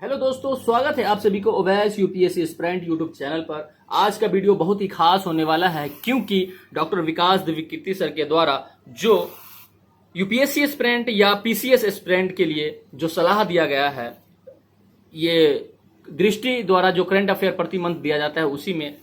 Hello दोस्तों, स्वागत है आप सभी को Owais UPSC aspirant YouTube channel पर। आज का वीडियो बहुत ही खास होने वाला है क्योंकि डॉक्टर विकास द्विवेदी सर के द्वारा जो यूपीएससी एस्पिरेंट या पीसीएस एस्पिरेंट के लिए जो सलाह दिया गया है, ये दृष्टि द्वारा जो करंट अफेयर प्रति मंथ दिया जाता है, उसी में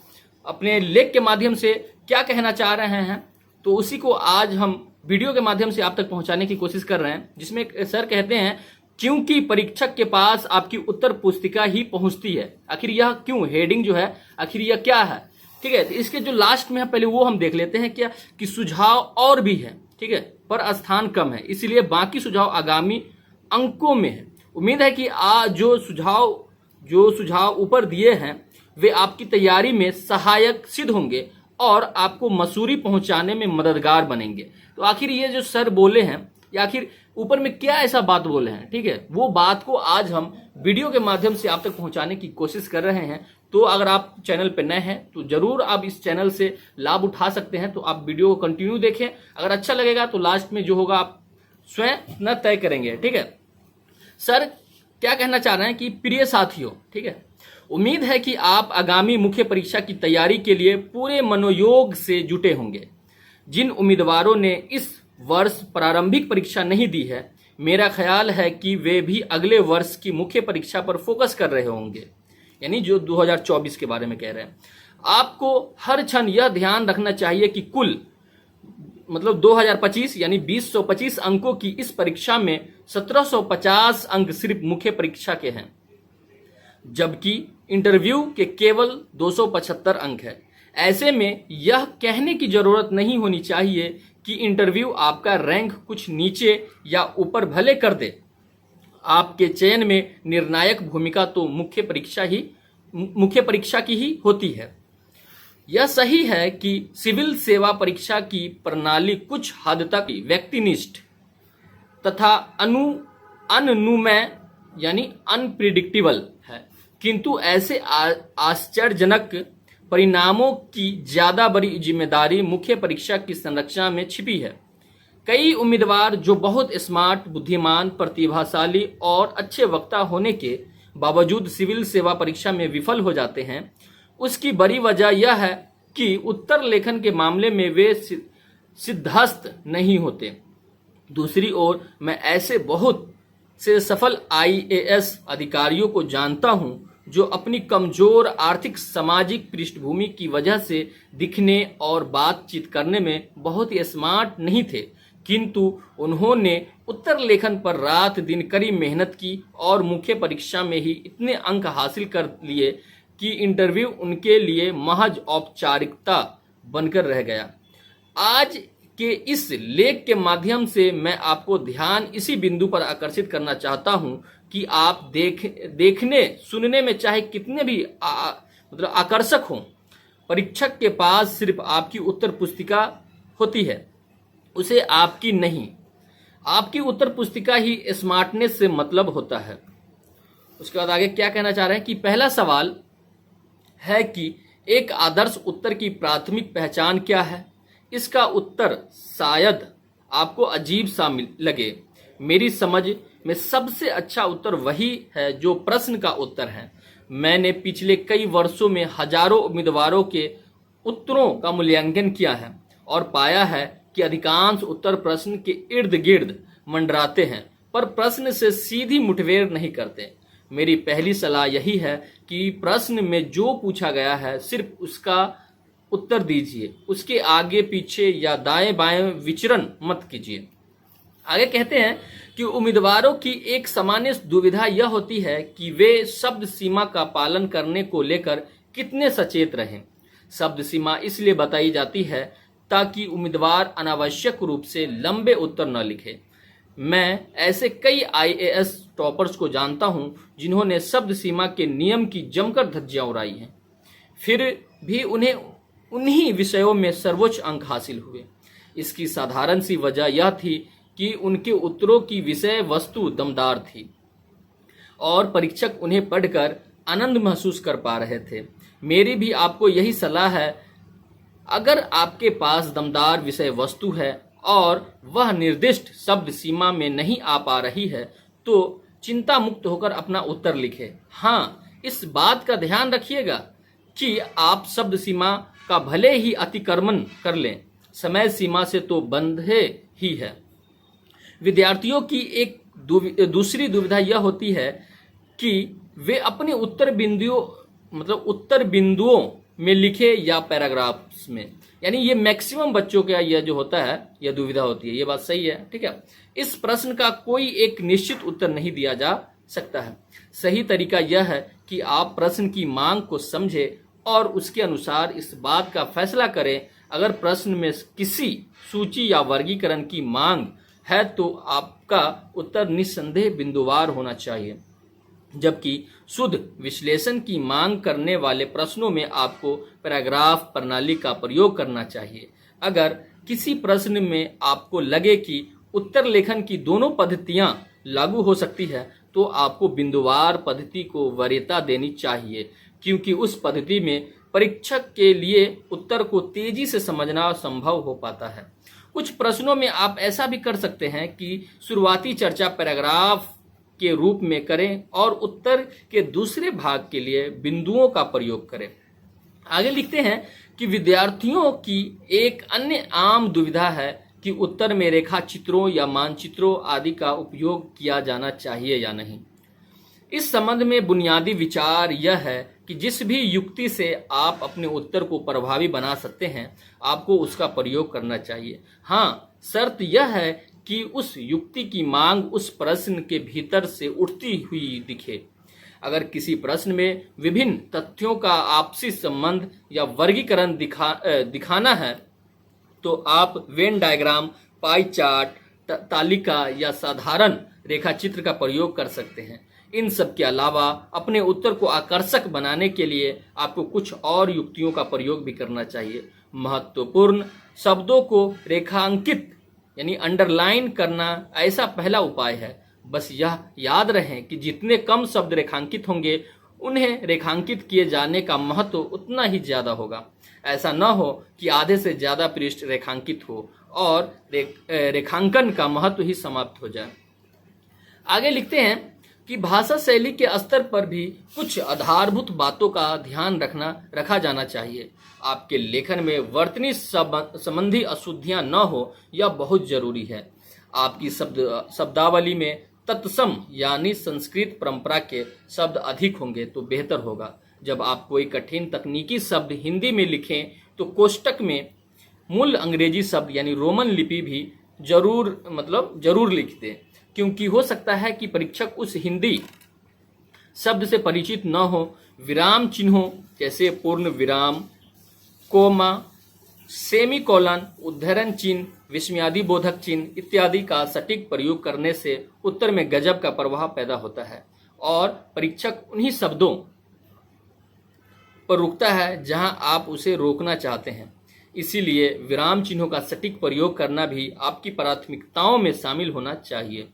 अपने लेख के माध्यम से क्या कहना चाह रहे हैं, तो उसी को आज हम वीडियो के माध्यम से आप तक पहुंचाने की कोशिश कर रहे हैं। जिसमें सर कहते हैं क्योंकि परीक्षक के पास आपकी उत्तर पुस्तिका ही पहुंचती है। आखिर यह क्यों, हेडिंग जो है आखिर यह क्या है, ठीक है। तो इसके जो लास्ट में है पहले वो हम देख लेते हैं क्या कि सुझाव और भी है, ठीक है, पर स्थान कम है, इसीलिए बाकी सुझाव आगामी अंकों में है। उम्मीद है कि जो सुझाव ऊपर दिए हैं वे आपकी तैयारी में सहायक सिद्ध होंगे और आपको मसूरी पहुंचाने में मददगार बनेंगे। तो आखिर ये जो सर बोले हैं, या आखिर ऊपर में क्या ऐसा बात बोले हैं, ठीक है, वो बात को आज हम वीडियो के माध्यम से आप तक पहुंचाने की कोशिश कर रहे हैं। तो अगर आप चैनल पर नए हैं तो जरूर आप इस चैनल से लाभ उठा सकते हैं। तो आप वीडियो को कंटिन्यू देखें, अगर अच्छा लगेगा तो लास्ट में जो होगा आप स्वयं न तय करेंगे, ठीक है। सर क्या कहना चाह रहे हैं कि प्रिय साथियों, ठीक है, उम्मीद है कि आप आगामी मुख्य परीक्षा की तैयारी के लिए पूरे मनोयोग से जुटे होंगे। जिन उम्मीदवारों ने इस वर्ष प्रारंभिक परीक्षा नहीं दी है, मेरा ख्याल है कि वे भी अगले वर्ष की मुख्य परीक्षा पर फोकस कर रहे होंगे, यानी जो 2024 के बारे में कह रहे हैं। आपको हर क्षण यह ध्यान रखना चाहिए कि कुल 2025 यानी 2025 अंकों की इस परीक्षा में 1750 अंक सिर्फ मुख्य परीक्षा के हैं, जबकि इंटरव्यू के केवल 275 अंक है। ऐसे में यह कहने की जरूरत नहीं होनी चाहिए कि इंटरव्यू आपका रैंक कुछ नीचे या ऊपर भले कर दे। आपके चयन में निर्णायक भूमिका तो मुख्य परीक्षा की ही होती है। यह सही है कि सिविल सेवा परीक्षा की प्रणाली कुछ हद तक व्यक्तिनिष्ठ तथा अनुमेय यानी अनप्रिडिक्टेबल है, किंतु ऐसे आश्चर्यजनक परिणामों की ज्यादा बड़ी जिम्मेदारी मुख्य परीक्षा की संरचना में छिपी है। कई उम्मीदवार जो बहुत स्मार्ट, बुद्धिमान, प्रतिभाशाली और अच्छे वक्ता होने के बावजूद सिविल सेवा परीक्षा में विफल हो जाते हैं, उसकी बड़ी वजह यह है कि उत्तर लेखन के मामले में वे सिद्धहस्त नहीं होते। दूसरी ओर मैं ऐसे बहुत से सफल आईएएस अधिकारियों को जानता हूं जो अपनी कमजोर आर्थिक सामाजिक पृष्ठभूमि की वजह से दिखने और बातचीत करने में बहुत ही स्मार्ट नहीं थे, किंतु उन्होंने उत्तर लेखन पर रात दिन कड़ी मेहनत की और मुख्य परीक्षा में ही इतने अंक हासिल कर लिए कि इंटरव्यू उनके लिए महज औपचारिकता बनकर रह गया। आज के इस लेख के माध्यम से मैं आपको ध्यान इसी बिंदु पर आकर्षित करना चाहता हूं कि आप देखने सुनने में चाहे कितने भी आकर्षक हों, परीक्षक के पास सिर्फ आपकी उत्तर पुस्तिका होती है, उसे आपकी नहीं। आपकी उत्तर पुस्तिका ही स्मार्टनेस से मतलब होता है। उसके बाद आगे क्या कहना चाह रहे हैं कि पहला सवाल है कि एक आदर्श उत्तर की प्राथमिक पहचान क्या है। इसका उत्तर शायद आपको अजीब सा लगे। मेरी समझ में सबसे अच्छा उत्तर वही है जो प्रश्न का उत्तर है। मैंने पिछले कई वर्षों में हजारों उम्मीदवारों के उत्तरों का मूल्यांकन किया है और पाया है कि अधिकांश उत्तर प्रश्न के इर्द गिर्द मंडराते हैं, पर प्रश्न से सीधी मुठभेड़ नहीं करते। मेरी पहली सलाह यही है कि प्रश्न में जो पूछा गया है सिर्फ उसका उत्तर दीजिए, उसके आगे पीछे या दाएं बाएं विचरण मत कीजिए। आगे कहते हैं कि उम्मीदवारों की एक सामान्य दुविधा यह होती है कि वे शब्द सीमा का पालन करने को लेकर कितने सचेत रहें। शब्द सीमा इसलिए बताई जाती है ताकि उम्मीदवार अनावश्यक रूप से लंबे उत्तर न लिखे। मैं ऐसे कई आईएएस टॉपर्स को जानता हूं जिन्होंने शब्द सीमा के नियम की जमकर धज्जियां उड़ाई हैं, फिर भी उन्हें उन्हीं विषयों में सर्वोच्च अंक हासिल हुए। इसकी साधारण सी वजह यह थी कि उनके उत्तरों की विषय वस्तु दमदार थी और परीक्षक उन्हें पढ़कर आनंद महसूस कर पा रहे थे। मेरी भी आपको यही सलाह है। अगर आपके पास दमदार विषय वस्तु है और वह निर्दिष्ट शब्द सीमा में नहीं आ पा रही है, तो चिंता मुक्त होकर अपना उत्तर लिखें। हाँ, इस बात का ध्यान रखिएगा कि आप शब्द सीमा का भले ही अतिक्रमण कर लें, समय सीमा से तो बंधे ही है। विद्यार्थियों की एक दूसरी दुविधा यह होती है कि वे अपने उत्तर बिंदुओं में लिखे या पैराग्राफ्स में, यानी ये मैक्सिमम बच्चों का यह जो होता है, यह दुविधा होती है। ये बात सही है, ठीक है। इस प्रश्न का कोई एक निश्चित उत्तर नहीं दिया जा सकता है। सही तरीका यह है कि आप प्रश्न की मांग को समझें और उसके अनुसार इस बात का फैसला करें। अगर प्रश्न में किसी सूची या वर्गीकरण की मांग है तो आपका उत्तर निस्संदेह बिंदुवार होना चाहिए, जबकि शुद्ध विश्लेषण की मांग करने वाले प्रश्नों में आपको पैराग्राफ प्रणाली का प्रयोग करना चाहिए। अगर किसी प्रश्न में आपको लगे कि उत्तर लेखन की दोनों पद्धतियां लागू हो सकती है तो आपको बिंदुवार पद्धति को वरीयता देनी चाहिए, क्योंकि उस पद्धति में परीक्षक के लिए उत्तर को तेजी से समझना संभव हो पाता है। कुछ प्रश्नों में आप ऐसा भी कर सकते हैं कि शुरुआती चर्चा पैराग्राफ के रूप में करें और उत्तर के दूसरे भाग के लिए बिंदुओं का प्रयोग करें। आगे लिखते हैं कि विद्यार्थियों की एक अन्य आम दुविधा है कि उत्तर में रेखा चित्रों या मानचित्रों आदि का उपयोग किया जाना चाहिए या नहीं। इस संबंध में बुनियादी विचार यह है कि जिस भी युक्ति से आप अपने उत्तर को प्रभावी बना सकते हैं, आपको उसका प्रयोग करना चाहिए। हाँ, शर्त यह है कि उस युक्ति की मांग उस प्रश्न के भीतर से उठती हुई दिखे। अगर किसी प्रश्न में विभिन्न तथ्यों का आपसी संबंध या वर्गीकरण दिखाना है तो आप वेन डायग्राम, पाई चार्ट, तालिका या साधारण रेखाचित्र का प्रयोग कर सकते हैं। इन सब के अलावा अपने उत्तर को आकर्षक बनाने के लिए आपको कुछ और युक्तियों का प्रयोग भी करना चाहिए। महत्वपूर्ण शब्दों को रेखांकित यानी अंडरलाइन करना ऐसा पहला उपाय है। बस यह याद रहे कि जितने कम शब्द रेखांकित होंगे, उन्हें रेखांकित किए जाने का महत्व उतना ही ज्यादा होगा। ऐसा न हो कि आधे से ज्यादा पृष्ठ रेखांकित हो और रेखांकन का महत्व ही समाप्त हो जाए। आगे लिखते हैं कि भाषा शैली के स्तर पर भी कुछ आधारभूत बातों का ध्यान रखा जाना चाहिए। आपके लेखन में वर्तनी संबंधी अशुद्धियां न हो, यह बहुत जरूरी है। आपकी शब्दावली में तत्सम यानी संस्कृत परंपरा के शब्द अधिक होंगे तो बेहतर होगा। जब आप कोई कठिन तकनीकी शब्द हिंदी में लिखें तो कोष्टक में मूल अंग्रेजी शब्द यानी रोमन लिपि भी जरूर लिख दें, क्योंकि हो सकता है कि परीक्षक उस हिंदी शब्द से परिचित न हो। विराम चिन्हों जैसे पूर्ण विराम, कोमा, सेमीकोलन, उद्धरण चिन्ह, विस्मयादिबोधक चिन्ह इत्यादि का सटीक प्रयोग करने से उत्तर में गजब का प्रभाव पैदा होता है और परीक्षक उन्हीं शब्दों पर रुकता है जहां आप उसे रोकना चाहते हैं। इसीलिए विराम चिन्हों का सटीक प्रयोग करना भी आपकी प्राथमिकताओं में शामिल होना चाहिए।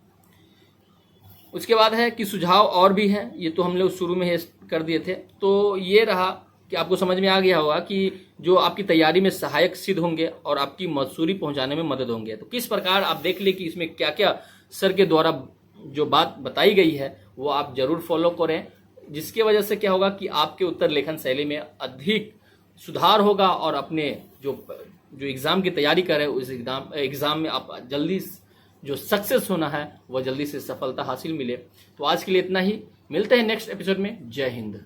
उसके बाद है कि सुझाव और भी हैं, ये तो हम लोग शुरू में कर दिए थे। तो ये रहा कि आपको समझ में आ गया होगा कि जो आपकी तैयारी में सहायक सिद्ध होंगे और आपकी मसूरी पहुंचाने में मदद होंगे। तो किस प्रकार आप देख ले कि इसमें क्या क्या सर के द्वारा जो बात बताई गई है वो आप जरूर फॉलो करें, जिसकी वजह से क्या होगा कि आपके उत्तर लेखन शैली में अधिक सुधार होगा और अपने जो एग्जाम की तैयारी कर रहे हैं उस एग्जाम में आप जल्दी जो सक्सेस होना है वह जल्दी से सफलता हासिल मिले। तो आज के लिए इतना ही, मिलते हैं नेक्स्ट एपिसोड में। जय हिंद।